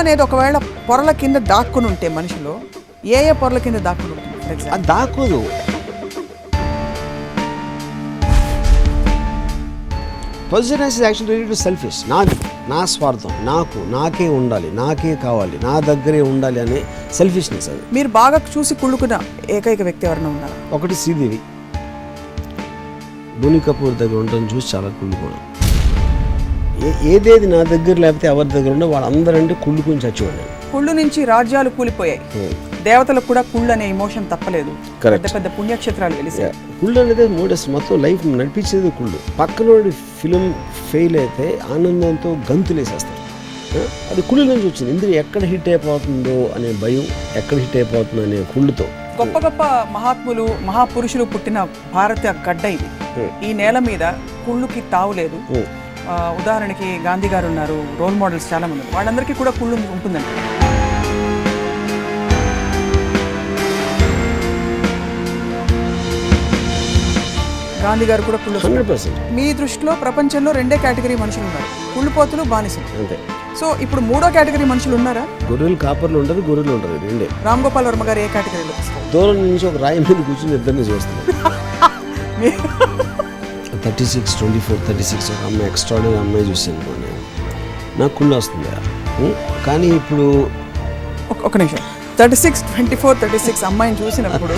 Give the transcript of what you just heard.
అనేది ఒకవేళ పొరల కింద దాక్కుని ఉంటే మనిషిలో ఏ పొరల కింద దాక్కుని ఉంటుంది? అది దాక్కోదు. Positiveness is actually related to selfish. నాది, నా స్వార్థం, నాకే ఉండాలి, నాకే కావాలి, నా దగ్గరే ఉండాలి అనే సెల్ఫిష్నెస్ అది. మీరు బాగా చూసి కుళ్ళుకున్న ఏకైక వ్యక్తి ఎవరైనా ఉన్నారు? ఒకటి శ్రీదేవి. బోని కపూర్ దగ్గర ఉండడం చూసి చాలా కుళ్ళుకోవడం. ఏదేది నా దగ్గర లేకపోతే ఎవరి దగ్గర ఉండో వాళ్ళందరంటే కుళ్ళుకుని చచ్చిపోయాను. కుళ్ళు నుంచి రాజ్యాలు కూలిపోయాయి. దేవతలకు కూడా కుళ్ళు అనే ఎమోషన్ తప్పలేదు. పెద్ద పెద్ద పుణ్యక్షేత్రాలు వెలిసాయి. కుళ్ళు అనేది మోడెస్ట్, మొత్తం లైఫ్ నడిపించేది కుళ్ళు. పక్కనోడి ఫిలిం ఫెయిల్ అయితే ఆనందంతో గంతులేసేస్తాం. అది కుళ్ళు నుంచి వచ్చింది. ఇందులో ఎక్కడ హిట్ అయిపోతుందో అనే భయం, ఎక్కడ హిట్ అయిపోతుందో అనే కుళ్ళుతో. గొప్ప గొప్ప మహాత్ములు, మహాపురుషులు పుట్టిన భారత గడ్డ ఇది. ఈ నేల మీద కుళ్ళుకి తావులేదు. ఉదాహరణకి గాంధీ గారు ఉన్నారు, రోల్ మోడల్స్ చాలా మంది, వాళ్ళందరికీ కూడా కుళ్ళు ఉంటుందండి. గాంధీ గారు కూడా కుళ్ళు. 100%. మీ దృష్టిలో ప్రపంచంలో రెండే కేటగిరీ మనుషులు ఉన్నారు, కుళ్ళుపోతులు, బానిసలు. అంతే. సో ఇప్పుడు మూడో కేటగిరీ మనుషులు ఉన్నారా? గొర్రెలు కాపర్లు ఉంటారు, గొర్రెలు ఉంటారు, రెండే. రామ్ గోపాల్ వర్మ గారు ఏ కేటగిరీలో వస్తారు? దూరం నుంచి ఒక రాయి మీద కూర్చుని ఇద్దరిని చూస్తారు. 36, 24, 36 ఒక అమ్మాయి, ఎక్స్ట్రాడినరీ అమ్మాయి చూసాను నేను, నాకు కుళ్ళు వస్తుంది. కానీ ఇప్పుడు ఒక నిమిషం, 36, 24, 36 అమ్మాయిని చూసినప్పుడు